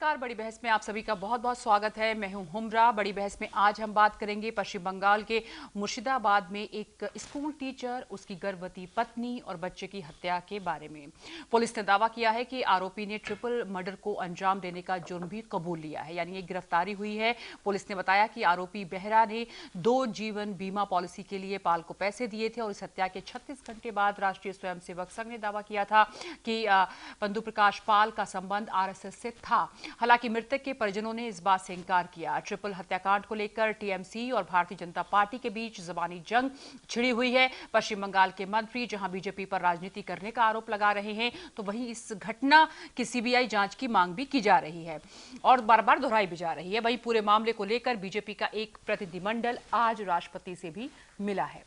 नमस्कार। बड़ी बहस में आप सभी का बहुत बहुत स्वागत है। मैं हूं हुमरा। बड़ी बहस में आज हम बात करेंगे पश्चिम बंगाल के मुर्शिदाबाद में एक स्कूल टीचर, उसकी गर्भवती पत्नी और बच्चे की हत्या के बारे में। पुलिस ने दावा किया है कि आरोपी ने ट्रिपल मर्डर को अंजाम देने का जुर्म भी कबूल लिया है, यानी एक गिरफ्तारी हुई है। पुलिस ने बताया कि आरोपी बेहरा ने 2 जीवन बीमा पॉलिसी के लिए पाल को पैसे दिए थे और इस हत्या के 36 घंटे बाद राष्ट्रीय स्वयंसेवक संघ ने दावा किया था कि बंधु प्रकाश पाल का संबंध आरएसएस से था। हालांकि मृतक के परिजनों ने इस बात से इंकार किया। ट्रिपल हत्याकांड को लेकर टीएमसी और भारतीय जनता पार्टी के बीच जबानी जंग छिड़ी हुई है। पश्चिम बंगाल के मंत्री जहां बीजेपी पर राजनीति करने का आरोप लगा रहे हैं, तो वहीं इस घटना की सीबीआई जांच की मांग भी की जा रही है और बार बार दोहराई भी जा रही है। वहीं पूरे मामले को लेकर बीजेपी का एक प्रतिनिधिमंडल आज राष्ट्रपति से भी मिला है।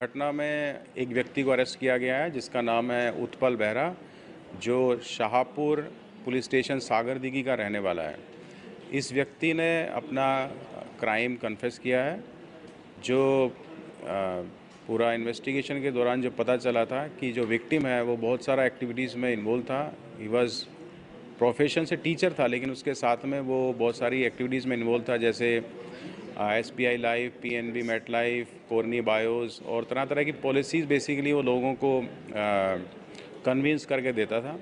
घटना में एक व्यक्ति को अरेस्ट किया गया है जिसका नाम है उत्पल बेहरा, जो शाहपुर पुलिस स्टेशन सागर दिघी का रहने वाला है। इस व्यक्ति ने अपना क्राइम कन्फेस किया है। जो पूरा इन्वेस्टिगेशन के दौरान जो पता चला था कि जो विक्टिम है वो बहुत सारा एक्टिविटीज़ में इन्वॉल्व था। ही वॉज प्रोफेशन से टीचर था, लेकिन उसके साथ में वो बहुत सारी एक्टिविटीज़ में इन्वॉल्व था, जैसे SBI life, PNB met life, कोरनी बायोस और तरह तरह की पॉलिसीज़ बेसिकली वो लोगों को कन्विंस करके देता था।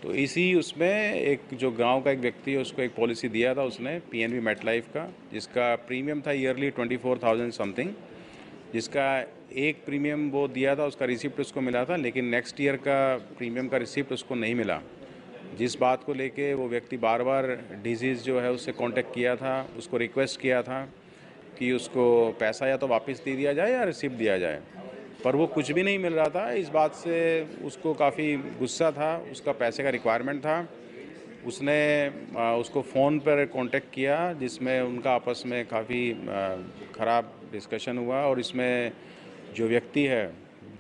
तो इसी उसमें एक जो गांव का एक व्यक्ति है उसको एक पॉलिसी दिया था उसने, PNB मेट लाइफ का, जिसका प्रीमियम था ईयरली 24,000 समथिंग। जिसका एक प्रीमियम वो दिया था, उसका रिसिप्ट उसको मिला था, लेकिन नेक्स्ट ईयर का प्रीमियम का रिसिप्ट उसको नहीं मिला। जिस बात को लेके वो व्यक्ति बार बार डिजीज़ जो है उससे कांटेक्ट किया था, उसको रिक्वेस्ट किया था कि उसको पैसा या तो वापस दे दिया जाए या रिसिप्ट दिया जाए, पर वो कुछ भी नहीं मिल रहा था। इस बात से उसको काफ़ी गुस्सा था, उसका पैसे का रिक्वायरमेंट था। उसने उसको फ़ोन पर कांटेक्ट किया, जिसमें उनका आपस में काफ़ी ख़राब डिस्कशन हुआ और इसमें जो व्यक्ति है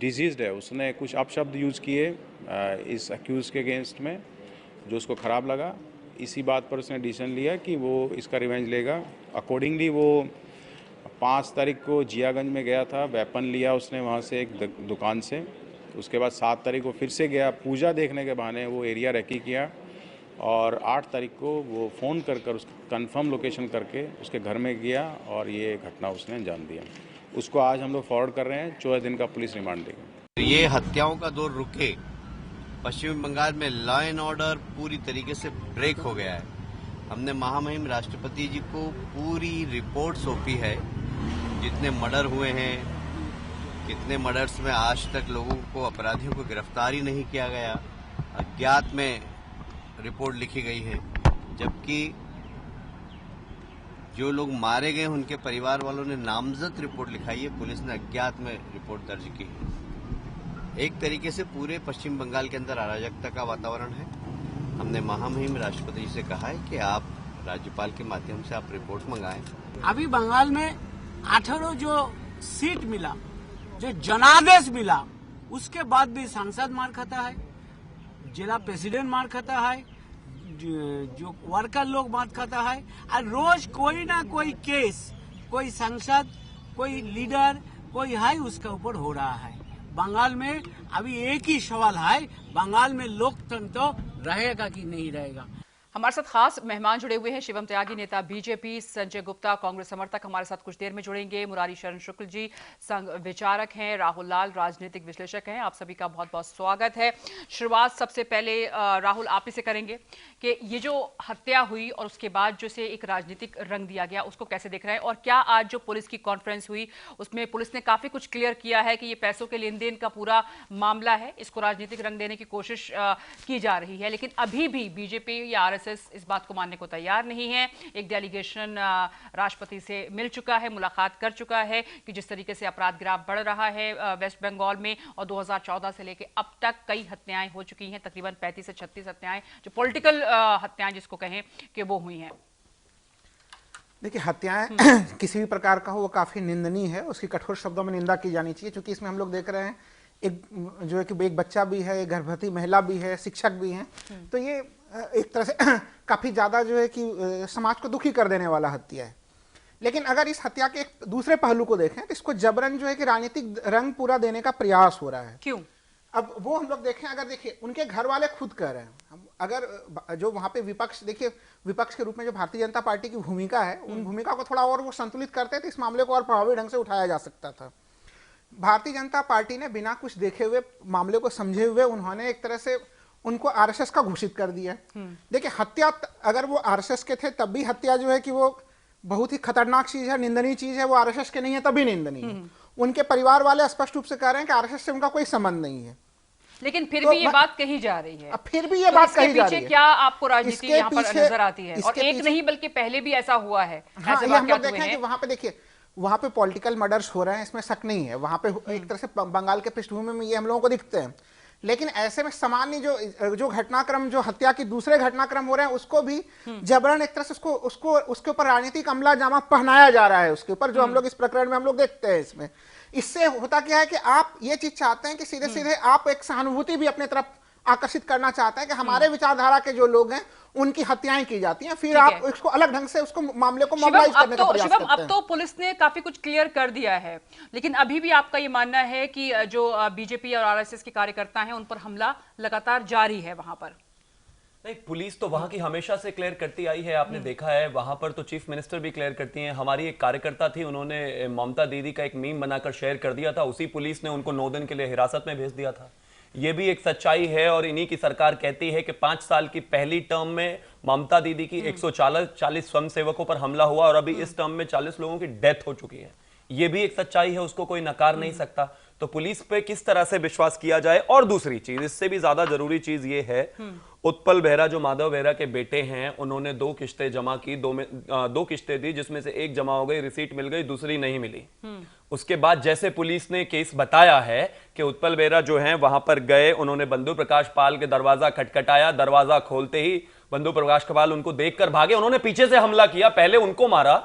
डिजीज़्ड है, उसने कुछ अपशब्द यूज़ किए इस अक्यूज़ के अगेंस्ट में, जो उसको ख़राब लगा। इसी बात पर उसने डिसीजन लिया कि वो इसका रिवेंज लेगा। अकॉर्डिंगली वो 5 तारीख को जियागंज में गया था, वेपन लिया उसने वहाँ से एक दुकान से। उसके बाद 7 तारीख को फिर से गया, पूजा देखने के बहाने वो एरिया रेकी किया और 8 तारीख को वो फ़ोन कर उसको कंफर्म लोकेशन करके उसके घर में गया और ये घटना उसने अंजाम दिया। उसको आज हम लोग फॉरवर्ड कर रहे हैं, 14 दिन का पुलिस रिमांड देगा। ये हत्याओं का दौर रुके, पश्चिम बंगाल में लॉ एंड ऑर्डर पूरी तरीके से ब्रेक हो गया है। हमने महामहिम राष्ट्रपति जी को पूरी रिपोर्ट सौंपी है, जितने मर्डर हुए हैं, कितने मर्डर्स में आज तक लोगों को, अपराधियों को गिरफ्तार ही नहीं किया गया, अज्ञात में रिपोर्ट लिखी गई है, जबकि जो लोग मारे गए उनके परिवार वालों ने नामजद रिपोर्ट लिखाई है, पुलिस ने अज्ञात में रिपोर्ट दर्ज की है। एक तरीके से पूरे पश्चिम बंगाल के अंदर अराजकता का वातावरण है। हमने महामहिम राष्ट्रपति जी से कहा है कि आप राज्यपाल के माध्यम से आप रिपोर्ट मंगाएं। अभी बंगाल में 18 जो सीट मिला, जो जनादेश मिला, उसके बाद भी सांसद मार खाता है, जिला प्रेसिडेंट मार खाता है, जो वर्कर लोग मार खाता है, और रोज कोई ना कोई केस, कोई सांसद, कोई लीडर, कोई है उसके ऊपर हो रहा है। बंगाल में अभी एक ही सवाल है, बंगाल में लोकतंत्र रहेगा कि नहीं रहेगा। हमारे साथ खास मेहमान जुड़े हुए हैं। शिवम त्यागी, नेता बीजेपी, संजय गुप्ता, कांग्रेस समर्थक, हमारे साथ कुछ देर में जुड़ेंगे। मुरारी शरण शुक्ल जी संघ विचारक हैं, राहुल लाल राजनीतिक विश्लेषक हैं। आप सभी का बहुत बहुत स्वागत है। शुरुआत सबसे पहले राहुल आप ही से करेंगे कि ये जो हत्या हुई और उसके बाद जो से एक राजनीतिक रंग दिया गया, उसको कैसे देख रहे हैं, और क्या आज जो पुलिस की कॉन्फ्रेंस हुई उसमें पुलिस ने काफी कुछ क्लियर किया है कि ये पैसों के लेन देन का पूरा मामला है, इसको राजनीतिक रंग देने की कोशिश की जा रही है, लेकिन अभी भी बीजेपी या आरएसएस इस बात को मानने को तैयार नहीं है। एक डेलीगेशन राष्ट्रपति से मिल चुका है, मुलाकात कर चुका है कि जिस तरीके से अपराध गिराफ बढ़ रहा है वेस्ट बंगाल में, और 2014 से लेकर अब तक कई हत्याएं हो चुकी हैं, तकरीबन 35 से 36 हत्याएं, जो पॉलिटिकल हत्याएं जिसको कहें कि वो हुई हैं। देखिए, हत्याएं किसी भी प्रकार का हो वो काफी निंदनीय है, उसकी कठोर शब्दों में निंदा की जानी चाहिए, क्योंकि इसमें हम लोग देख रहे हैं एक जो है कि एक बच्चा भी है, एक गर्भवती महिला भी है, शिक्षक भी हैं, तो ये एक तरह से काफी ज्यादा जो है कि समाज को दुखी कर देने वाला हत्या है। लेकिन अगर इस हत्या के एक दूसरे पहलू को देखें तो इसको जबरन जो है कि राजनीतिक रंग पूरा देने का प्रयास हो रहा है। क्यों? अब वो हम लोग देखें, अगर देखिए उनके घर वाले खुद कह रहे हैं, अगर जो वहां पे विपक्ष, देखिए विपक्ष के रूप में जो भारतीय जनता पार्टी की भूमिका है, उन भूमिका को थोड़ा और वो संतुलित करते तो इस मामले को और प्रभावी ढंग से उठाया जा सकता था। भारतीय जनता पार्टी ने बिना कुछ देखे हुए, मामले को समझे हुए, उन्होंने एक तरह से उनको आरएसएस का घोषित कर दिया। देखिए हत्या, अगर वो आरएसएस के थे तब भी हत्या जो है कि वो बहुत ही खतरनाक चीज है, निंदनीय चीज है। वो आरएसएस के नहीं है तभी निंदनीय है। उनके परिवार वाले स्पष्ट रूप से कह रहे हैं कि आरएसएस से उनका कोई संबंध नहीं है, लेकिन फिर तो भी ये बात कही जा रही है। अब फिर भी ये बात कही जा रही है। क्या आपको राजनीति यहाँ पर नजर आती है? और एक नहीं बल्कि पहले भी ऐसा हुआ है। हाँ, ये हम लोग देखें कि वहां पे देखिए, वहां पे पॉलिटिकल मर्डर्स हो रहे हैं, इसमें शक नहीं है। वहां पे एक तरह से बंगाल के पृष्ठभूमि में ये हम लोगों को दिखते हैं। लेकिन ऐसे में सामान्य जो घटनाक्रम, जो हत्या के दूसरे घटनाक्रम हो रहे हैं, उसको भी जबरन एक तरह से उसके ऊपर राजनीतिक अमला जामा पहनाया जा रहा है उसके ऊपर, जो हम लोग इस प्रकरण में हम लोग देखते हैं। इसमें इससे होता क्या है कि आप ये चीज चाहते हैं कि सीधे सीधे आप एक सहानुभूति भी अपने तरफ आकर्षित करना चाहते हैं कि हमारे विचारधारा के जो लोग हैं उनकी हत्याएं की जाती हैं, फिर आप इसको अलग ढंग से उसको मामले को मोबिलाइज करने का प्रयास करते हैं। अब तो पुलिस ने काफी कुछ क्लियर कर दिया है, लेकिन अभी भी आपका ये मानना है कि जो बीजेपी और आरएसएस के कार्यकर्ता हैं उन पर हमला लगातार जारी है वहां पर? नहीं, पुलिस तो वहां की हमेशा से क्लियर करती आई है, आपने देखा है। वहां पर तो चीफ मिनिस्टर भी क्लियर करती हैं। हमारी एक कार्यकर्ता थी, उन्होंने ममता दीदी का एक मीम बनाकर शेयर कर दिया था, उसी पुलिस ने उनको 9 दिन के लिए हिरासत में भेज दिया था। ये भी एक सच्चाई है। और इन्हीं की सरकार कहती है कि 5 साल की पहली टर्म में ममता दीदी की 140 स्वयंसेवकों पर हमला हुआ और अभी इस टर्म में 40 लोगों की डेथ हो चुकी है। ये भी एक सच्चाई है, उसको कोई नकार नहीं सकता। तो पुलिस पे किस तरह से विश्वास किया जाए। और दूसरी चीज, इससे भी ज्यादा जरूरी चीज ये है, उत्पल बेहरा जो माधव बेहरा के बेटे हैं, उन्होंने 2 किस्तें जमा की, 2 किस्तें दी, जिसमें से एक जमा हो गई, रिसीट मिल गई, दूसरी नहीं मिली। उसके बाद जैसे पुलिस ने केस बताया है कि उत्पल बेहरा जो हैं वहां पर गए, उन्होंने बंधु प्रकाश पाल के दरवाजा खटखटाया, दरवाजा खोलते ही बंधु प्रकाश पाल उनको देखकर भागे। उन्होंने पीछे से हमला किया, पहले उनको मारा,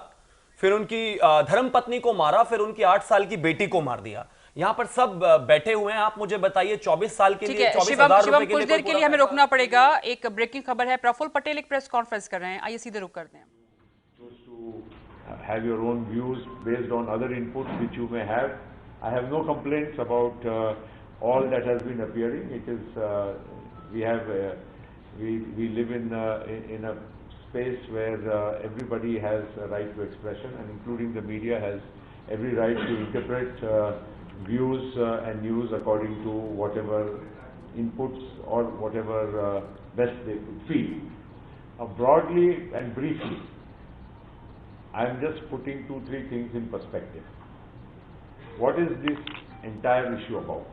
फिर उनकी धर्मपत्नी को मारा, फिर उनकी 8 साल की बेटी को मार दिया। यहाँ पर सब बैठे हुए हैं। आप मुझे बताइए, 24 साल के लिए 24,000 रुपए कुछ देर के लिए हमें रोकना पड़ेगा। एक ब्रेकिंग खबर है, प्रफुल्ल पटेल एक प्रेस कॉन्फ्रेंस कर रहे हैं, आइए सीधे रुक करते हैं। Have your own views based on other inputs which you may have. I have no complaints about all that has been appearing. It is we live in a space where everybody has a right to expression, and including the media has every right to interpret views and news according to whatever inputs or whatever best they could feel. Broadly and briefly, I am just putting 2-3 things in perspective. What is this entire issue about?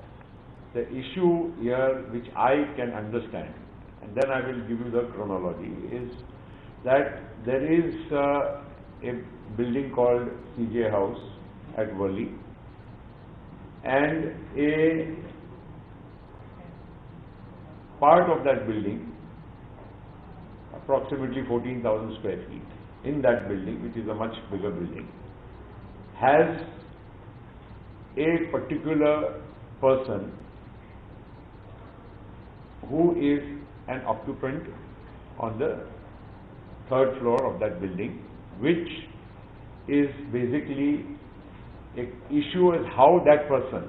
The issue here, which I can understand, and then I will give you the chronology, is that there is a building called CJ House at Worli, and a part of that building, approximately 14,000 square feet, in that building, which is a much bigger building, has a particular person who is an occupant on the 3rd floor of that building, which is basically an issue is how that person.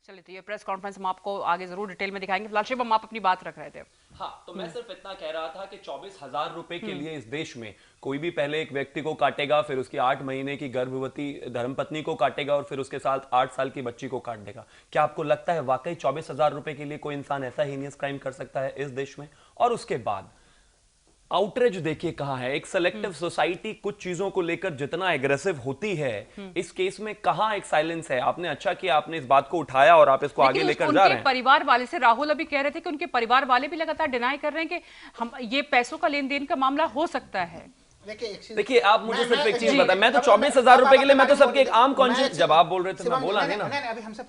चलिए, तो ये press conference हम आपको आगे जरूर detail में दिखाएंगे। फिलहाल शिवम, आप अपनी बात रख रहे थे। हाँ, तो मैं सिर्फ इतना कह रहा था कि 24,000 रुपए के लिए इस देश में कोई भी पहले एक व्यक्ति को काटेगा, फिर उसकी 8 महीने की गर्भवती धर्मपत्नी को काटेगा और फिर उसके साथ 8 साल की बच्ची को काट देगा। क्या आपको लगता है वाकई 24,000 रुपए के लिए कोई इंसान ऐसा हीनियस क्राइम कर सकता है इस देश में? और उसके बाद आउटरीच देखिए कहां है। एक सेलेक्टिव सोसाइटी कुछ चीजों को लेकर जितना एग्रेसिव होती है, इस केस में कहां एक साइलेंस है। आपने अच्छा किया, आपने इस बात को उठाया और आप इसको आगे लेकर जा रहे हैं। परिवार वाले से राहुल अभी कह रहे थे कि उनके परिवार वाले भी लगातार डिनाई कर रहे हैं कि हम ये पैसों का लेन देन का मामला हो सकता है। देखिए, आप मुझे सिर्फ एक चीज बताएं, मैं तो 24,000 रुपए के लिए, मैं तो सबके एक आम कॉन्शियस, जब आप बोल रहे थे मैं बोला नहीं ना,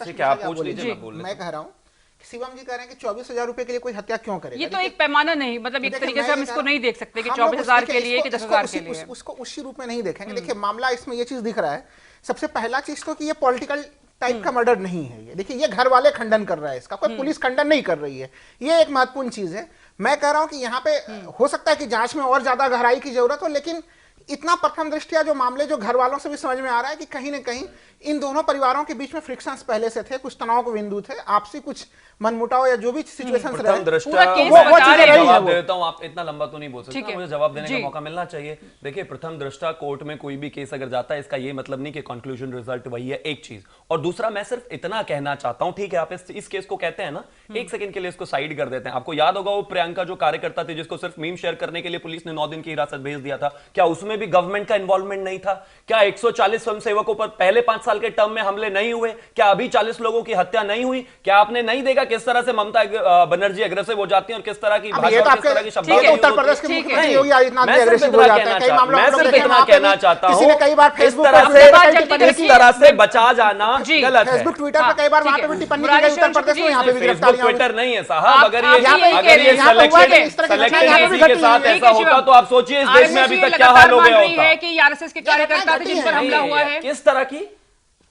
ठीक है आप पूछ लीजिए। मैं कह रहा हूँ, शिवम जी कह रहे हैं कि 24,000 रुपए के लिए कोई हत्या क्यों करेगा? ये तो एक पैमाना नहीं, मतलब एक तरीके से हम इसको नहीं देख सकते कि 24,000 के लिए कि 10,000 के लिए। उसको उसी रूप में नहीं देखेंगे। देखिए, मामला इसमें ये चीज दिख रहा है। सबसे पहला चीज तो कि ये पॉलिटिकल टाइप का मर्डर नहीं है ये। देखिए, ये घर वाले खंडन कर रहा है इसका, कोई पुलिस खंडन नहीं कर रही है। ये एक महत्वपूर्ण चीज है। मैं कह रहा हूं कि यहाँ पे हो सकता है कि जांच में और ज्यादा गहराई की जरूरत हो, लेकिन इतना प्रथम दृष्टया जो मामले जो घर वालों से भी समझ में आ रहा है कि कहीं ना कहीं इन दोनों परिवारों के बीच में फ्रिक्शंस पहले से थे, कुछ तनाव के बिंदु थे, आपसी कुछ मनमुटाव या जो भी सिचुएशंस रहे, प्रथम दृष्टया पूरा केस मैं बता रहे हैं। जवाब देता हूं, आप इतना लंबा तो नहीं बोल सकते, ठीक है। मुझे जवाब देने जी। का मौका मिलना चाहिए। देखिए, प्रथम दृष्टया कोर्ट में कोई भी केस अगर जाता है, इसका ये मतलब नहीं कि कंक्लूजन रिजल्ट वही है, एक चीज। और दूसरा, मैं सिर्फ इतना कहना चाहता हूं, ठीक है, आप इस केस को कहते हैं ना, एक सेकंड के लिए इसको साइड कर देते हैं। आपको याद होगा वो प्रियंका जो कार्यकर्ता थी, जिसको सिर्फ मीम शेयर करने के लिए पुलिस ने 9 दिन की हिरासत भेज दिया था, क्या उसमें भी गवर्नमेंट का इन्वॉल्वमेंट नहीं था? क्या 140 स्वयंसेवकों पर पहले 5 साल के टर्म में हमले नहीं हुए? क्या अभी 40 लोगों की हत्या नहीं हुई? क्या आपने नहीं देखा किस तरह से ममता बनर्जी अग्रेसिव हो जाती है और किस तरह की अब भाषा ये तो और किस तरह की आपके शब्दावली उत्तर होती है? प्रदेश के ठीक है। मुख्यमंत्री योगी आदित्यनाथ मैं भी सिर्फ aggressive इतना हो जाते कहना हैं। कई मामलों में मैं हम लोग सिर्फ देखे हैं, इतना वहाँ पे कहना भी चाहता किसी हूं, ने कई बार इस फेसबुक तरह पर से टिप्पणी इस की, तरह से बचा जाना जी। गलत है। फेसबुक ट्विटर हाँ, पर कई बार ठीक वहाँ पे है। भी टिप्पणी की मुरारी गई, उत्तर शरण प्रदेश में जी, यहाँ पे भी फेसबुक गिरफ्तारियां हुई। ट्विटर नहीं है साहब। अगर आप ये यही कह अगर रहे ये हैं, यहाँ पे हुआ सिलेक्टेड है, इस तरह की सिलेक्टेड घटनाएं यहाँ पे किसी के घटी साथ हैं। ऐसा होता तो आप सोचिए इस देश में अभी तक क्या हाल हो गया होता। है कि आरएसएस के कार्यकर्ता थे जिन पर हमला हुआ है। किस तरह की?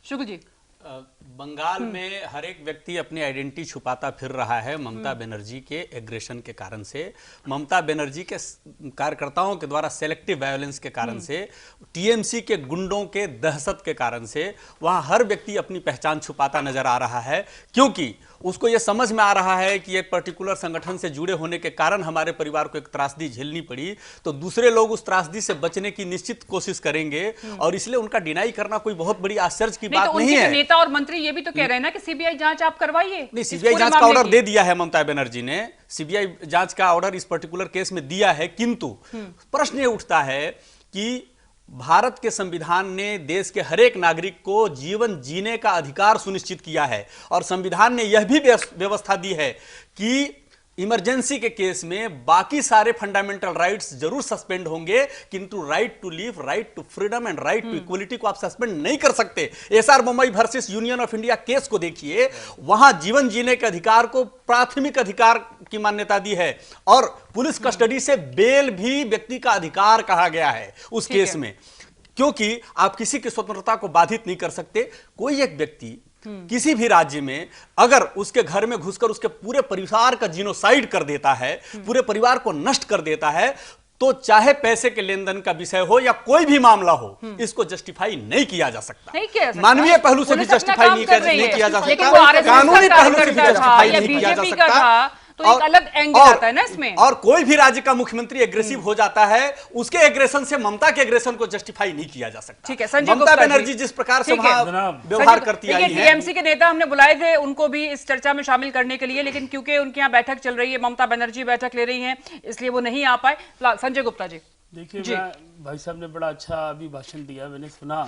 शुक्ल जी, बंगाल में हर एक व्यक्ति अपनी आइडेंटिटी छुपाता फिर रहा है ममता बनर्जी के एग्रेशन के कारण से, ममता बनर्जी के कार्यकर्ताओं के द्वारा सेलेक्टिव वायलेंस के कारण से, टीएमसी के गुंडों के दहशत के कारण से वहां हर व्यक्ति अपनी पहचान छुपाता नजर आ रहा है, क्योंकि उसको यह समझ में आ रहा है कि एक पर्टिकुलर संगठन से जुड़े होने के कारण हमारे परिवार को एक त्रासदी झेलनी पड़ी, तो दूसरे लोग उस त्रासदी से बचने की निश्चित कोशिश करेंगे, और इसलिए उनका डिनाई करना कोई बहुत बड़ी आश्चर्य की बात तो नहीं उनके है। नेता और मंत्री ये भी तो कह रहे हैं ना कि सीबीआई जांच आप करवाइए। नहीं, इस सीबीआई पूरे जांच का मामले ऑर्डर की। दे दिया है ममता बनर्जी ने, सीबीआई जांच का ऑर्डर इस पर्टिकुलर केस में दिया है, किंतु प्रश्न ये उठता है कि भारत के संविधान ने देश के हर एक नागरिक को जीवन जीने का अधिकार सुनिश्चित किया है, और संविधान ने यह भी व्यवस्था दी है कि इमरजेंसी के केस में बाकी सारे फंडामेंटल राइट्स जरूर सस्पेंड होंगे, किंतु right to live, right to freedom and right to equality को आप सस्पेंड नहीं कर सकते। एसआर मुंबई versus union of India case को देखिए, वहां जीवन जीने के अधिकार को प्राथमिक अधिकार की मान्यता दी है, और पुलिस कस्टडी से बेल भी व्यक्ति का अधिकार कहा गया है उस केस में, क्योंकि आप किसी की स्वतंत्रता को बाधित नहीं कर सकते। कोई एक व्यक्ति किसी भी राज्य में अगर उसके घर में घुसकर उसके पूरे परिवार का जीनोसाइड कर देता है, पूरे परिवार को नष्ट कर देता है, तो चाहे पैसे के लेन देन का विषय हो या कोई भी मामला हो, इसको जस्टिफाई नहीं किया जा सकता। नहीं किया जा सकता। मानवीय पहलू से भी पुलिस अपना जस्टिफाई काम नहीं कर रही है। किया जा लेकिन सकता, वो RSS कानूनी का पहलू से भी कार्यकर्ता था जस्टिफाई या नहीं किया जा बीजेपी का सकता। था, तो एक अलग एंगल आता है ना इसमें। और कोई भी राज्य का मुख्यमंत्री एग्रेसिव हो जाता है, उसके एग्रेशन से ममता के एग्रेशन को जस्टिफाई नहीं किया जा सकता। ठीक है, संजय ममता गुप्ता जी। बनर्जी जिस प्रकार से ठीक है। वहां व्यवहार करती आई है, टीएमसी के नेता हमने बुलाए थे उनको भी इस चर्चा में शामिल करने के लिए, लेकिन क्योंकि उनके यहाँ बैठक चल रही है, ममता बनर्जी बैठक ले रही हैं, इसलिए वो नहीं आ पाए। संजय गुप्ता जी। देखिए, मैं भाई साहब ने बड़ा अच्छा अभी भाषण दिया, मैंने सुना।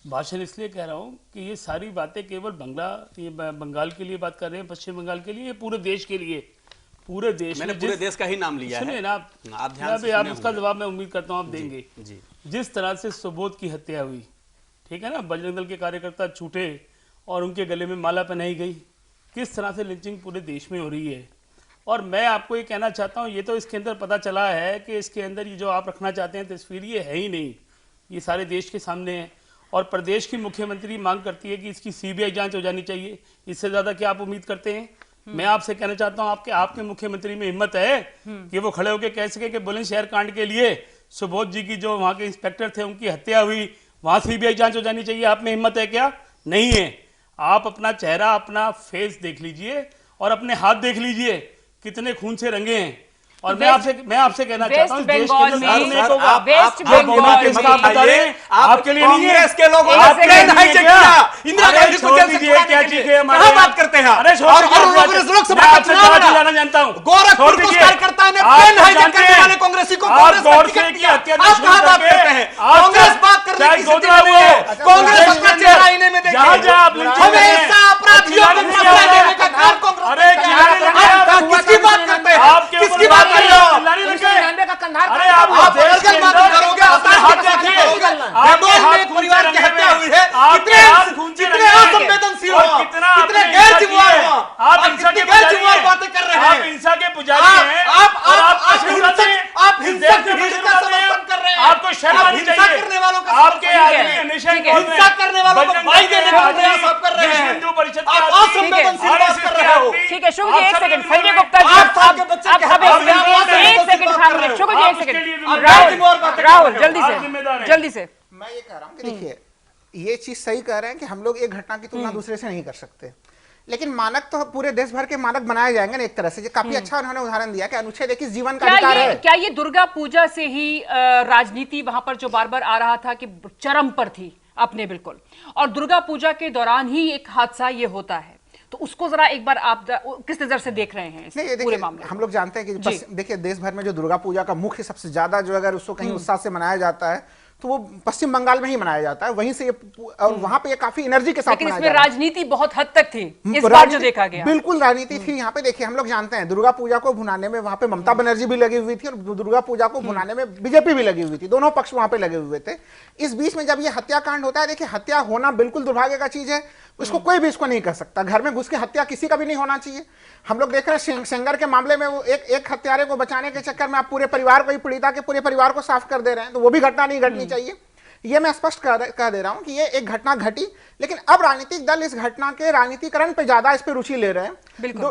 भाषण इसलिए कह रहा हूँ कि ये सारी बातें केवल बंगाल के लिए बात कर रहे हैं, पश्चिम बंगाल के लिए, पूरे देश के लिए, पूरे देश मैंने पूरे देश का ही नाम लिया है। सुनिए ना आप ध्यान से आप सुने उसका होंगे। जवाब मैं उम्मीद करता हूँ आप देंगे। जी। जिस तरह से सुबोध की हत्या हुई, ठीक है ना, बजरंग दल के कार्यकर्ता छूटे और उनके गले में माला पहनाई गई, किस तरह से लिंचिंग पूरे देश में हो रही है। और मैं आपको ये कहना चाहता हूँ, ये तो इसके अंदर पता चला है कि इसके अंदर ये जो आप रखना चाहते हैं तस्वीर, ये है ही नहीं, ये सारे देश के सामने है। और प्रदेश की मुख्यमंत्री मांग करती है कि इसकी सीबीआई जांच हो जानी चाहिए। इससे ज्यादा क्या आप उम्मीद करते हैं? मैं आपसे कहना चाहता हूं, आपके मुख्यमंत्री में हिम्मत है कि वो खड़े होकर कह सके कि बुलंदशहर कांड के लिए सुबोध जी की जो वहां के इंस्पेक्टर थे उनकी हत्या हुई, वहां सीबीआई जांच हो जानी चाहिए? आप में हिम्मत है क्या? नहीं है। आप अपना चेहरा, अपना फेस देख लीजिए और अपने हाथ देख लीजिए कितने खून से रंगे हैं। और मैं आपसे कहना चाहता हूँ, देश के जो आपके लिए नहीं है, के लोगों ने प्लेन हाईजैक किया, इंदिरा गांधी को जेल से छुड़ाने के लिए कहां बात करते हैं? अरे लोकसभा का चुनाव जाना जानता हूँ, गोरखपुर के कार्यकर्ता ने प्लेन हाईजैक करने वाले कांग्रेसी को कांग्रेस का टिकट दिया। आप कहां बात करते हैं? कांग्रेस बात करने की स्थिति में नहीं है। कांग्रेस अपना चेहरा आईने में देखे, हमेशा अपराधियों को पकड़ा देने का काम कांग्रेस। अरे किसकी बात करते हैं? किसकी बात कर रहे हो? अरे आप अलग बात करोगे, अपना हाथ जाके करोगे। बेंगोल में एक परिवार की हत्या हुई है, कितने असंवेदनशील हो, कितने गैर जिम्मेदार हो, आप हिंसा के गैर जिम्मेदार बातें कर रहे हैं। आप हिंसा के पुजारी हैं। आप हिंसक का समर्थन कर रहे हैं। आपको शर्म आनी चाहिए। करने वालों का आपके आदमी निशान कौन है? हिंसा करने वालों को भाई देने का प्रयास आप कर रहे हैं। हिंदू परिषद के आप आदमी, असंवेदनशील और बात कर रहे हो। ठीक है शुक्ल जी, आप एक सब सेकंड, लोग संजय गुप्ता जी, 8 साल के बच्चे आप के सब हाथ में एक सेकंड थाम रहे, शुक्ल जी, आप एक उसके लिए सेकंड, जिम्मेदार हैं। राहुल जल्दी आप से जिम्मेदार हैं। जल्दी से। मैं ये कह रहा हूँ कि देखिए ये चीज सही कह रहे हैं कि हम लोग एक घटना की तुलना दूसरे से नहीं कर सकते, लेकिन मानक तो पूरे देश भर के मानक बनाए जाएंगे ना एक तरह से। जो काफी अच्छा उन्होंने उदाहरण दिया कि अनुच्छेद 21 जीवन का अधिकार है। क्या ये दुर्गा पूजा से ही राजनीति वहां पर जो बार बार आ रहा था कि चरम पर थी अपने, बिल्कुल, और दुर्गा पूजा के दौरान ही एक हादसा ये होता है, तो उसको जरा एक बार आप किस नजर से देख रहे हैं नहीं, ये पूरे देखिए मामले? हम लोग जानते हैं कि देखिए देश भर में जो दुर्गा पूजा का मुख्य सबसे ज्यादा जो अगर उसको कहीं उत्साह से मनाया जाता है तो वो पश्चिम बंगाल में ही मनाया जाता है, वहीं से ये और वहां पे ये काफी एनर्जी के साथ लेकिन मनाया इसमें जा रहा है। राजनीति बहुत हद तक थी इस बार जो देखा गया। बिल्कुल राजनीति थी यहाँ पे। देखिए हम लोग जानते हैं दुर्गा पूजा को भुनाने में वहां पे ममता बनर्जी भी लगी हुई थी और दुर्गा पूजा को भुनाने में बीजेपी भी लगी हुई थी, दोनों पक्ष वहां पे लगे हुए थे। इस बीच में जब ये हत्याकांड होता है, देखिए हत्या होना बिल्कुल दुर्भाग्य का चीज है, उसको कोई भी इसको नहीं कर सकता। घर में घुस के हत्या किसी का भी नहीं होना चाहिए। हम लोग देख रहे हैं सेंगर के मामले में वो एक हत्यारे को बचाने के चक्कर में आप पूरे परिवार को ही, पीड़िता के पूरे परिवार को साफ कर दे रहे हैं, तो वो भी घटना नहीं घटनी चाहिए। ये मैं स्पष्ट कह दे रहा हूं कि ये एक घटना घटी, लेकिन अब राजनीतिक दल इस घटना के राजनीतिकरण पे ज्यादा इस पे रुचि ले रहे हैं।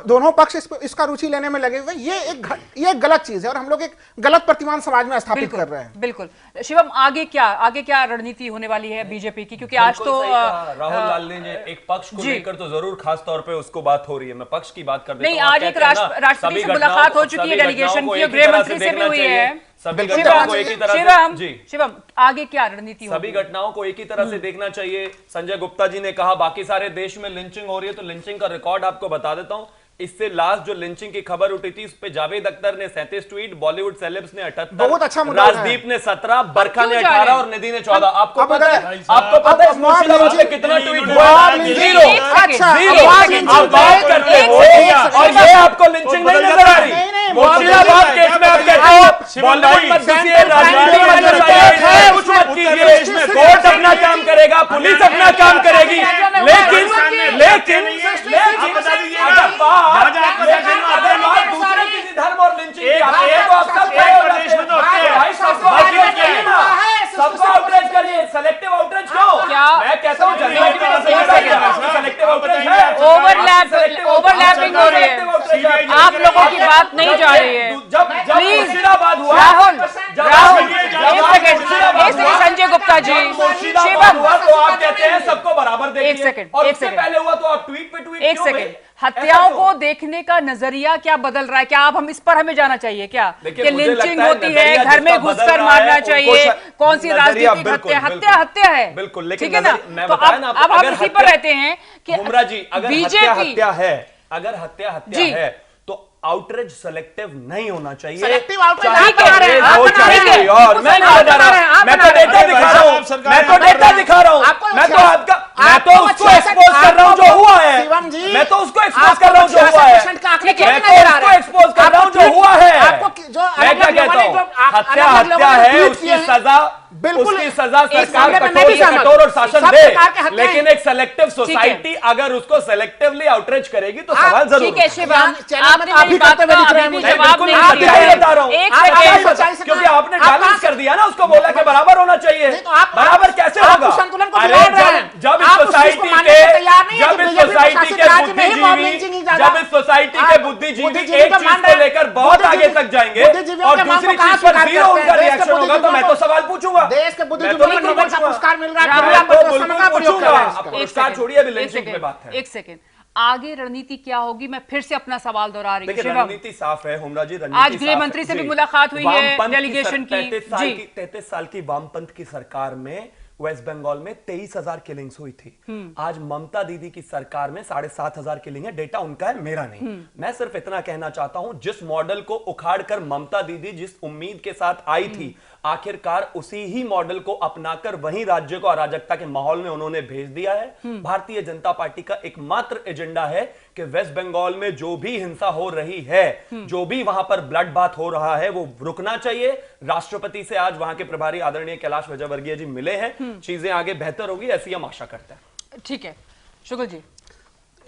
दोनों पक्ष इसका रुचि लेने में लगे हुए। ये एक गलत चीज है और हम लोग एक गलत प्रतिमान समाज में स्थापित कर रहे हैं। बिल्कुल। शिवम, आगे क्या रणनीति होने वाली है बीजेपी की? क्योंकि आज तो राहुल लाल ने एक पक्ष को लेकर तो जरूर खास तौर पे उसको बात हो रही है, मैं पक्ष की बात कर देता हूं। नहीं, आज एक राष्ट्रपति से मुलाकात हो चुकी है, डेलीगेशन की, गृह मंत्री से भी हुई है। सभी घटनाओं को एक ही तरह से शिवम, आगे क्या रणनीति होगी? सभी घटनाओं को एक ही तरह से देखना चाहिए। संजय गुप्ता जी ने कहा बाकी सारे देश में लिंचिंग हो रही है, तो लिंचिंग का रिकॉर्ड आपको बता देता हूं। इससे लास्ट जो लिंचिंग की खबर उठी थी उस पे जावेद अख्तर ने 37 ट्वीट, बॉलीवुड सेलेब्स ने 78, बहुत अच्छा मुद्दा राजदीप ने 17, बरखा ने 18 और निधि ने 14। आपको पता है इस मुर्शिदाबाद में कितना ट्वीट हुआ? 0। आप बात करते हो और ये आपको लिंचिंग नहीं नजर आ रही। मुर्शिदाबाद केस में आप कहते हो बॉलीवुड मत घुसिए, राजनीति मत घुसाइए, कुछ मत कीजिए, कोर्ट अपना काम करेगा, पुलिस अपना काम करेगी, लेकिन अगर बात दूसरे किसी धर्म और लिंचिंग की आती है तो आप सब सबको आउटरीच करिए। सेलेक्टिव आउटरीच क्यों? मैं कहता हूं जनता की तरफ से सेलेक्टिव आउटरीच है, ओवरलैपिंग हो रही है, आप लोगों की बात नहीं जा रही है। जब मुर्शिदाबाद हुआ, राहुल एक सेकंड संजय गुप्ता जी, मुर्शिदाबाद हुआ तो आप कहते हैं सबको बराबर देखिए। एक सेकंड, और उससे पहले हुआ तो आप ट्वीट पे ट्वीट। एक सेकंड, हत्याओं को देखने का नजरिया क्या बदल रहा है? क्या आप हम इस पर हमें जाना चाहिए क्या कि लिंचिंग होती है, घर में घुसकर मारना चाहिए, कौन सी राजनीतिक हत्या है? बिल्कुल, लेकिन ठीक है ना? तो अब हम इसी पर रहते हैं कि हुमरा जी, अगर बीजेपी अगर हत्या है तो आउटरीच सेलेक्टिव नहीं होना चाहिए। सेलेक्टिव आउटरीच और मैं नहीं बता रहा, मैं तो डेटा दिखा रहा हूं, मैं तो उसको एक्सपोज कर रहा हूं जो हुआ है, मैं तो उसको एक्सपोज कर रहा हूं जो हुआ है, मैं तो उसको एक्सपोज कर रहा हूं जो हुआ है। मैं क्या कहता हूं, हत्या है, उसकी सजा उसकी सजा सरकार कठोर और शासन दे, लेकिन एक सेलेक्टिव सोसाइटी अगर उसको सेलेक्टिवली आउटरीच करेगी तो सवाल जरूर। ठीक है शिवम, आपने मेरी बात का अभी भी जवाब नहीं दिया। बता रहा हूं, एक सेकंड, क्योंकि आपने बैलेंस कर दिया ना, उसको बोला कि बराबर होना चाहिए। बराबर कैसे होगा? अरे जब इस सोसाइटी के बुद्धिजीवी एक चीज को लेकर बहुत आगे तक जाएंगे और दूसरी चीज पर जीरो उनका रिएक्शन होगा, तो मैं तो सवाल पूछूंगा। देश के बुद्धिजीवी को पुरस्कार मिल रहा है, पुरस्कार छोड़िए, अभी लिंचिंग पे बात है। एक सेकंड, आगे रणनीति क्या होगी? मैं फिर से अपना सवाल दोहरा रही हूँ। रणनीति साफ है हुमरा जी, आज गृह मंत्री से भी मुलाकात हुई है डेलीगेशन की। 33 साल की वामपंथ की सरकार में वेस्ट बंगाल में 23,000 किलिंग्स हुई थी। आज ममता दीदी की सरकार में 7,500 किलिंग है। डेटा उनका है, मेरा नहीं। मैं सिर्फ इतना कहना चाहता हूं, जिस मॉडल को उखाड़कर ममता दीदी जिस उम्मीद के साथ आई थी, आखिरकार उसी ही मॉडल को अपनाकर वहीं राज्य को अराजकता के माहौल में उन्होंने भेज दिया है। भारतीय जनता पार्टी का एकमात्र एजेंडा है कि वेस्ट बंगाल में जो भी हिंसा हो रही है, जो भी वहां पर ब्लड बाथ हो रहा है, वो रुकना चाहिए। राष्ट्रपति से आज वहां के प्रभारी आदरणीय कैलाश विजयवर्गीय जी मिले हैं, चीजें आगे बेहतर होगी ऐसी हम आशा करते हैं। ठीक है शुक्ल जी,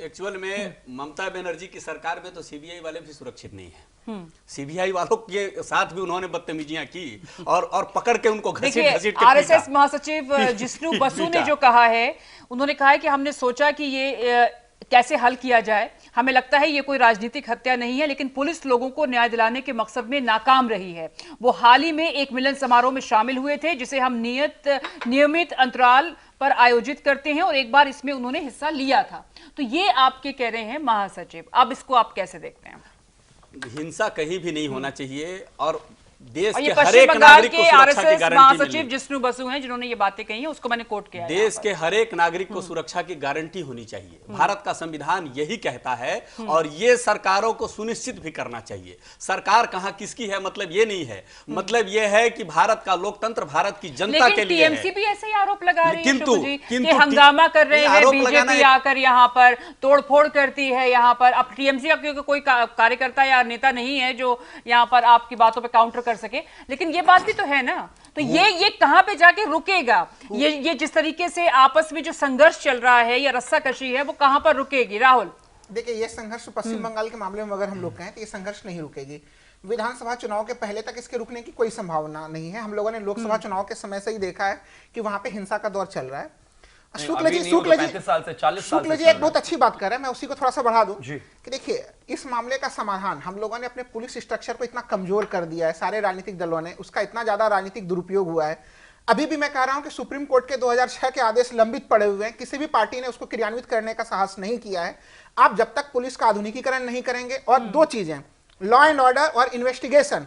एक्चुअल में ममता बनर्जी की सरकार में तो सीबीआई वाले भी सुरक्षित नहीं है। सीबीआई वालों के साथ भी उन्होंने बदतमीजियां की और पकड़ के उनको घसीट देखिए, घसीट के आरएसएस पीटा। महासचिव जिष्णु बसु ने जो कहा है, उन्होंने कहा है कि हमने सोचा कि ये कैसे हल किया जाए। हमें लगता है ये कोई राजनीतिक हत्या नहीं है, लेकिन पुलिस लोगों को न्याय दिलाने के मकसद में नाकाम रही है। वो हाल ही में एक मिलन समारोह में शामिल हुए थे, जिसे हम नियमित अंतराल पर आयोजित करते हैं, और एक बार इसमें उन्होंने हिस्सा लिया था। तो ये आपके कह रहे हैं महासचिव, अब इसको आप कैसे देखते हैं? हिंसा कहीं भी नहीं होना चाहिए, और देश और के ये हर पश्चिम एक बंगाल नागरिक को के सुरक्षा की आरएसएस गारंटी महासचिव मिलनी। जिष्णु बसु हैं जिन्होंने ये बातें कही हैं, उसको मैंने कोट किया है देश यहाँ के हर एक नागरिक को सुरक्षा की गारंटी होनी चाहिए। भारत का संविधान यही कहता है, और ये सरकारों को सुनिश्चित भी करना चाहिए। सरकार कहां किसकी है मतलब ये नहीं है, मतलब ये है कि भारत का लोकतंत्र भारत की जनता के लिए है। टीएमसी भी ऐसे ही आरोप लगा रही है किंतु- शुभू जी, किंतु कि हंगामा कर रहे हैं, आरोप लगाना बीजेपी एक- आकर यहाँ पर तोड़फोड़ करती है। यहाँ पर अब टीएमसी का क्योंकि कोई कार्यकर्ता या नेता नहीं है जो यहाँ पर आपकी बातों पे काउंटर कर सके, लेकिन ये बात भी तो है ना। तो ये कहां पे जाके रुकेगा? ये जिस तरीके से आपस में जो संघर्ष चल रहा है या रस्साकशी है, वो कहां पर रुकेगी? राहुल, देखिए, ये संघर्ष पश्चिम बंगाल के मामले में अगर हम लोग कहें तो ये संघर्ष नहीं रुकेगी। विधानसभा चुनाव के पहले तक इसके रुकने की कोई संभावना नहीं है। हम लोगों ने लोकसभा चुनाव के समय से ही देखा है कि वहां पे हिंसा का दौर चल रहा है। शुक्ल जी 35 साल से 40 साल शुक्ल से जी एक बहुत अच्छी बात कर रहे हैं, मैं उसी को थोड़ा सा बढ़ा दूं जी। कि देखिए, इस मामले का समाधान हम लोगों ने अपने पुलिस स्ट्रक्चर को इतना कमजोर कर दिया है, सारे राजनीतिक दलों ने, उसका इतना ज्यादा राजनीतिक दुरुपयोग हुआ है। अभी भी मैं कह रहा हूं कि सुप्रीम कोर्ट के 2006 के आदेश लंबित पड़े हुए हैं, किसी भी पार्टी ने उसको क्रियान्वित करने का साहस नहीं किया है। आप जब तक पुलिस का आधुनिकीकरण नहीं करेंगे, और दो चीजें, लॉ एंड ऑर्डर और इन्वेस्टिगेशन,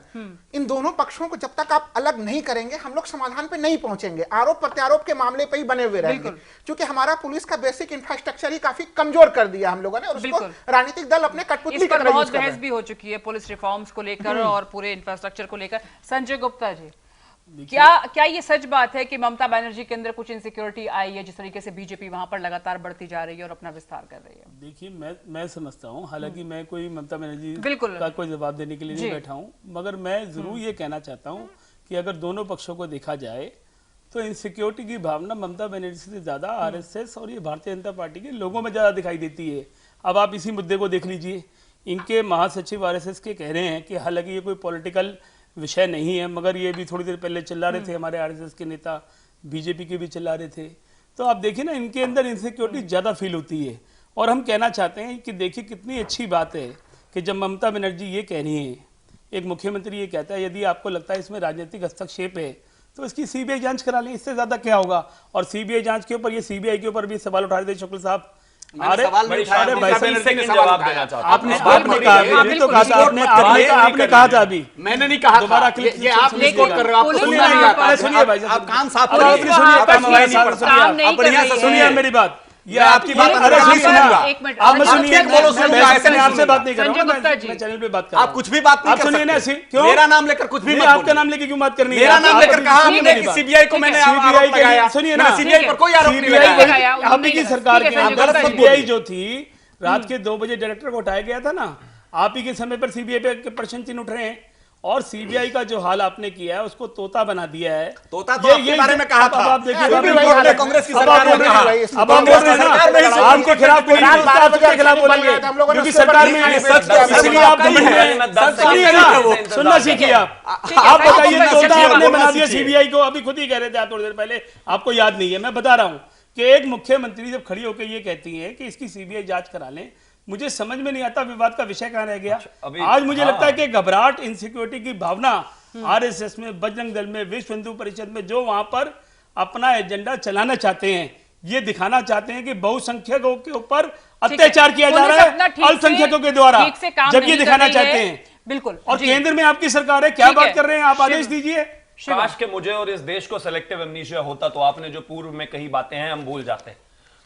इन दोनों पक्षों को जब तक आप अलग नहीं करेंगे, हम लोग समाधान पे नहीं पहुंचेंगे। आरोप प्रत्यारोप के मामले पे ही बने हुए रहेंगे, क्योंकि हमारा पुलिस का बेसिक इंफ्रास्ट्रक्चर ही काफी कमजोर कर दिया हम लोगों ने, और उसको राजनीतिक दल अपने कठपुतली इस की पर तरह बहुत यूज कर रहे बहस हैं। भी हो चुकी है पुलिस रिफॉर्म्स को लेकर और पूरे इंफ्रास्ट्रक्चर को लेकर। संजय गुप्ता जी, क्या ये सच बात है कि ममता बनर्जी के अंदर कुछ इनसिक्योरिटी आई है, जिस तरीके से बीजेपी वहां पर लगातार बढ़ती जा रही है और अपना विस्तार कर रही है? देखिए, मैं समझता हूँ, हालांकि मैं कोई ममता बनर्जी बिल्कुल का कोई जवाब देने के लिए नहीं बैठा हूँ, मगर मैं जरूर ये कहना चाहता हूँ कि अगर दोनों पक्षों को देखा जाए तो इनसिक्योरिटी की भावना ममता बनर्जी से ज्यादा आरएसएस और ये भारतीय जनता पार्टी के लोगों में ज्यादा दिखाई देती है। अब आप इसी मुद्दे को देख लीजिए, इनके महासचिव आरएसएस के कह रहे हैं कि हालांकि ये कोई पॉलिटिकल विषय नहीं है, मगर ये भी थोड़ी देर पहले चिल्ला रहे थे, हमारे आरएसएस के नेता बीजेपी के भी चिल्ला रहे थे। तो आप देखिए ना, इनके अंदर इनसिक्योरिटी ज्यादा फील होती है। और हम कहना चाहते हैं कि देखिए कितनी अच्छी बात है कि जब ममता बनर्जी ये कह रही है, एक मुख्यमंत्री ये कहता है, यदि आपको लगता है इसमें राजनीतिक हस्तक्षेप है तो इसकी सीबीआई जांच करा लें, इससे ज्यादा क्या होगा। और सीबीआई जांच के ऊपर, ये सीबीआई के ऊपर भी सवाल उठा रहे थे शुक्ल साहब। मैंने सवाल नहीं उठाया, भाई साहब, बनर्जी ने जवाब सवाल देना उठाया। चाहता हूं। आपने बात नहीं कहा, अभी तो कहा था आपने कहा था अभी, मैंने नहीं कहा दोबारा था। क्लिप ये आप मिसकोट कर रहे हो, आपको पुलिस सुनना नहीं वहाँ आता। पर- सुनिए भाई साहब, आप कान साफ पुलिस करिए। वहाँ आप पर मोबाइल नहीं काम पर नहीं कर बढ़िया रही से है। सुनिए मेरी बात, ये आपकी बात पुलिस अरे वहाँ सुनिए पर- मेरी बात। एक मिनट, आप मैं आप सुनिए, ठीक बोलो, सुनूंगा, ऐसे मैं नहीं आपसे बात नहीं कर संजय रहा गुप्ता हूं, जी। मैं चैनल पे बात कर रहा आप हूं। कुछ भी बात नहीं आप कर सुनिए ना, सकते। क्यों मेरा नाम लेकर कुछ भी नहीं, मत आपका बोलिए। नाम लेके क्यों बात करनी है? मेरा नाम आप लेकर अभी कहा सुनिए हमने मेरी कि बात। सीबीआई को मैंने आरोप सीबीआई के लगाया। लिए सुनिए ना, सीबीआई पर कोई आरोप नहीं सीबीआई लगाया। लगाया, उन्होंने आप ही की नहीं सरकार लगाया। की ठीक है, गलत मत सीबीआई बोलिए। जो थी, रात के 2 बजे डायरेक्टर को उठाया गया था ना, आप ही के समय पर सीबीआई पे प्रश्न चिन्ह उठ रहे हैं। और सीबीआई का जो हाल आपने किया है, उसको तोता बना दिया है। तोता तो आपके बारे में कहा था। अब आप देखिए, अभी भी अब वही आप हाल है। कांग्रेस की अब सरकार आप ने बोल रहे कहा। हैं, अब आप बोल रहे हैं सरकार नहीं ना, सुनी। आपके खिलाफ कोई रात 12 बजे के खिलाफ बोल रहे बोलेंगे, थे, हम लोगों ने क्योंकि उसके सरकार ऊपर में लिखा है, सच क्या सच इसलिए है? आप नहीं है। सुनिए सच सुनिए नहीं है वो। ना, सुनना सीखिए आप। ठीक है, आप भाई, बताइए, आप तोता सीखिए, आपने बोलना बना दिया सीखिए। सीबीआई को, अभी खुद ही कह रहे थे आप थोड़ी देर पहले, आपको याद नहीं है। मैं बता रहा हूं कि एक मुख्यमंत्री जब खड़ी होकर ये कहती है कि इसकी सीबीआई जांच करा लें, मुझे समझ में नहीं आता विवाद का विषय कहां रह गया। आज मुझे लगता है कि घबराहट, इनसिक्योरिटी की भावना आरएसएस में, बजरंग दल में, विश्व हिंदू परिषद में, जो वहां पर अपना एजेंडा चलाना चाहते हैं, ये दिखाना चाहते हैं कि बहुसंख्यकों के ऊपर अत्याचार किया जा रहा है अल्पसंख्यकों के द्वारा, जब ये दिखाना चाहते हैं। बिल्कुल। और केंद्र में आपकी सरकार है, क्या ठीक है। बात कर रहे हैं आप? आदेश दीजिए। काश के मुझे और इस देश को सिलेक्टिव एमनीशिया होता तो आपने जो पूर्व में कही बातें हैं हम भूल जाते।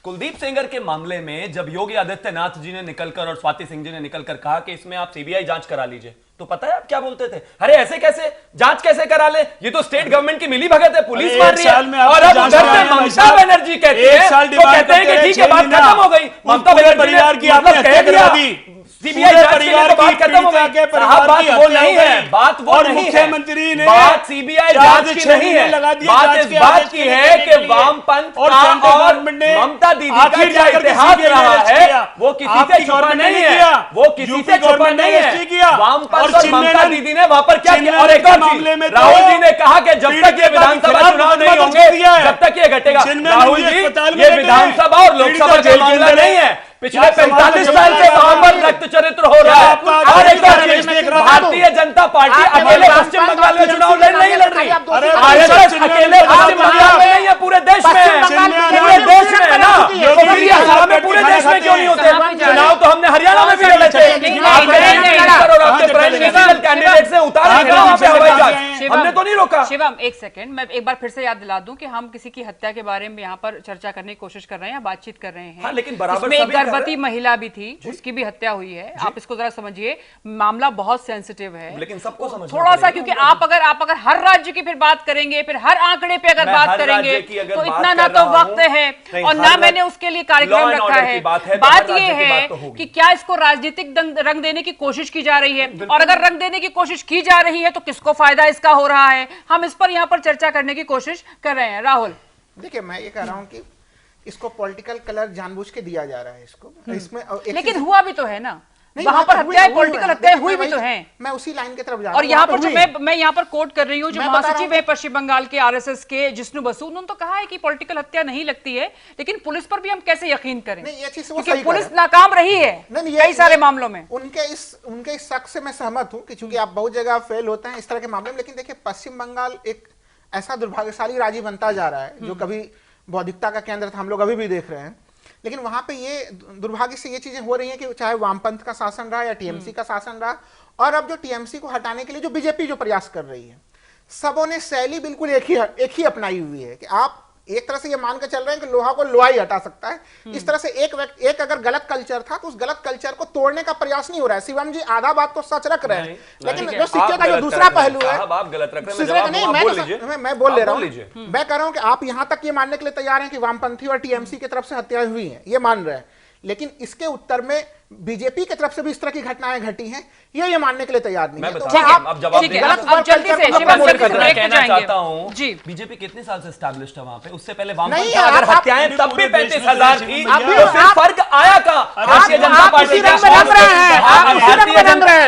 कुलदीप सेंगर के मामले में जब योगी आदित्यनाथ जी ने निकलकर और स्वाति सिंह जी ने निकलकर कहा कि इसमें आप सीबीआई जांच करा लीजिए, तो पता है आप क्या बोलते थे? अरे ऐसे कैसे जांच कैसे करा ले, ये तो स्टेट गवर्नमेंट की मिली भगत है, पुलिस मार रही है। और अब उधर से ममता बनर्जी कहती है, तो कहते हैं कि ठीक है बात खत्म हो गई। ममता बनर्जी परिवार की ने आपने मतलब हत्या कह दिया, करा दी। सीबीआई जांच के लिए तो बात करता हूं मैं। साहब बात वो नहीं है, बात वो नहीं है। मुख्यमंत्री ने बात सीबीआई जांच की नहीं है, बात इस बात की है कि वामपंथ और ममता दीदी का जो इतिहास रहा है वो किसी से छुपा नहीं है, वो किसी से छुपा नहीं है। वामपंथ और ममता दीदी ने वहां पर क्या किया? और एक और चीज, राहुल जी ने कहा कि जब तक ये विधानसभा चुनाव नहीं होंगे जब तक ये घटेगा। राहुल जी, ये विधानसभा और लोकसभा का मामला नहीं है, पिछले 45 साल से वहां पर रक्त चरित्र हो रहा है। और एक बार भारतीय जनता पार्टी अकेले पश्चिम बंगाल में चुनाव नहीं लड़ रही, आरएसएस अकेले पश्चिम बंगाल में नहीं है, पूरे देश में है, पूरे देश में है ना। में पूरे देश में क्यों नहीं होते चुनाव? तो हमने हरियाणा में भी लड़े थे, और आपके प्रेसिडेंशियल कैंडिडेट से उतारे थे वहां पे हवाई जहाज, हमने तो नहीं रोका। शिवम एक सेकंड, मैं एक बार फिर से याद दिला दूं कि हम किसी की हत्या के बारे में यहाँ पर चर्चा करने की कोशिश कर रहे हैं, बातचीत कर रहे हैं। लेकिन बराबर गर्भवती महिला भी थी, उसकी भी हत्या हुई है। आप इसको जरा समझिए, मामला बहुत सेंसिटिव है, लेकिन सबको समझना थोड़ा सा, क्योंकि आप अगर हर राज्य की फिर बात करेंगे, फिर हर आंकड़े पे अगर बात करेंगे तो इतना ना तो वक्त है और ना मैंने उसके लिए कार्यक्रम रखा है। बात यह है कि क्या इसको राजनीतिक रंग देने की कोशिश की जा रही है, और अगर रंग देने की कोशिश की जा रही है तो किसको फायदा इसका हो रहा है, हम इस पर यहाँ पर चर्चा करने की कोशिश कर रहे हैं। राहुल, देखिए मैं ये कह रहा हूँ कि इसको पॉलिटिकल कलर जानबूझ के दिया जा रहा है इसको, इसमें लेकिन हुआ भी तो है ना, वहां पर हत्याएं, पॉलिटिकल हत्याएं हुई भी तो हैं। मैं उसी लाइन की तरफ जा रहा हूं। और यहाँ पर जो मैं यहाँ पर कोट कर रही हूँ, जो महासचिव है पश्चिम बंगाल के आरएसएस के जिष्णु बसु, उन्होंने तो कहा है कि पॉलिटिकल हत्या नहीं लगती है, लेकिन पुलिस पर भी हम कैसे यकीन करें, क्योंकि पुलिस नाकाम रही है कई सारे मामलों में। उनके इस शक से मैं सहमत हूँ कि चूंकि आप बहुत जगह फेल होते हैं इस तरह के मामले में, लेकिन देखिए पश्चिम बंगाल एक ऐसा दुर्भाग्यशाली राज्य बनता जा रहा है जो कभी बौद्धिकता का केंद्र था, हम लोग अभी भी देख रहे हैं, लेकिन वहां पे ये दुर्भाग्य से ये चीजें हो रही हैं कि चाहे वामपंथ का शासन रहा या टीएमसी का शासन रहा, और अब जो टीएमसी को हटाने के लिए जो बीजेपी जो प्रयास कर रही है, सबों ने शैली बिल्कुल एक ही अपनाई हुई है कि आप एक तरह से ये मान के चल रहे हैं कि लोहा को लोहा ही हटा सकता है। इस तरह से एक अगर गलत कल्चर था तो उस गलत कल्चर को तोड़ने का प्रयास नहीं हो रहा है। शिवम जी आधा बात तो सच रख रहे हैं, लेकिन जो सिक्के का जो दूसरा पहलू है, आप गलत रख रहे हैं। मैं बोल ले रहा हूं, मैं कह रहा हूं कि आप यहां तक ये मानने के लिए तैयार हैं कि वामपंथी और टीएमसी की तरफ से हत्याएं हुई हैं, ये मान रहे हैं, लेकिन इसके उत्तर में बीजेपी की तरफ से भी इस तरह की घटनाएं घटी हैं, ये मानने के लिए तैयार नहीं है। तो अब जवाब कहना चाहता हूं, बीजेपी कितने साल से एस्टैब्लिश्ड है वहां पे? उससे पहले वामपंथी अगर हत्याएं तब भी 35,000 थी तो फिर फर्क आया का? भारतीय जनता पार्टी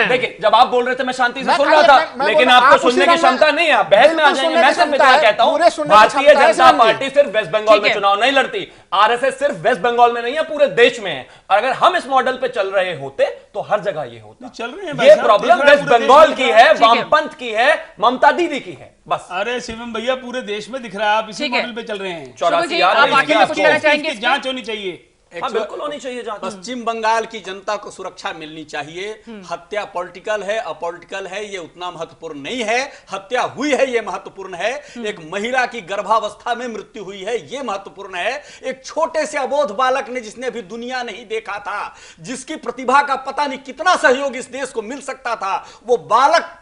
देखिए, जब आप बोल रहे थे मैं शांति से सुन रहा था, लेकिन आपको सुनने की क्षमता नहीं है, बहस में आ जाएंगे। मैं सिर्फ इतना कहता हूं, भारतीय जनता पार्टी सिर्फ वेस्ट बंगाल में चुनाव नहीं लड़ती, आरएसएस सिर्फ वेस्ट बंगाल में नहीं है, पूरे देश में है। और अगर हम इस मॉडल पे चल रहे होते तो हर जगह ये होता। चल रहे हैं, ये प्रॉब्लम वेस्ट बंगाल की है, वामपंथ की है, ममता दीदी की है, बस। अरे शिवम भैया पूरे देश में दिख रहा है आप इसी मॉडल पे चल रहे हैं। 84 जांच होनी चाहिए, बिल्कुल होनी चाहिए जांच। पश्चिम बंगाल की जनता को सुरक्षा मिलनी चाहिए। हत्या पॉलिटिकल है अपॉलिटिकल है ये उतना महत्वपूर्ण नहीं है, हत्या हुई है ये महत्वपूर्ण है। एक महिला की गर्भावस्था में मृत्यु हुई है ये महत्वपूर्ण है। एक छोटे से अबोध बालक ने, जिसने अभी दुनिया नहीं देखा था, जिसकी प्रतिभा का पता नहीं कितना सहयोग इस देश को मिल सकता था, वो बालक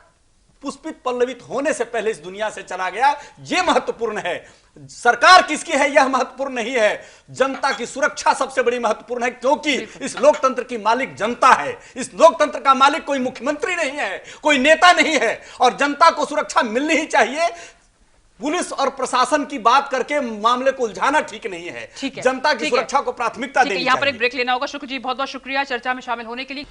पुष्पित पल्लवित होने से पहले इस दुनिया से चला गया, यह महत्वपूर्ण है। सरकार किसकी है यह महत्वपूर्ण नहीं है, जनता की सुरक्षा सबसे बड़ी महत्वपूर्ण है, क्योंकि इस लोकतंत्र की मालिक जनता है। इस लोकतंत्र का मालिक कोई मुख्यमंत्री नहीं है, कोई नेता नहीं है, और जनता को सुरक्षा मिलनी ही चाहिए। पुलिस और प्रशासन की बात करके मामले को उलझाना ठीक नहीं है, जनता की सुरक्षा को प्राथमिकता देनी चाहिए। यहाँ पर एक ब्रेक लेना होगा। शुक्र जी, बहुत बहुत शुक्रिया चर्चा में शामिल होने के लिए।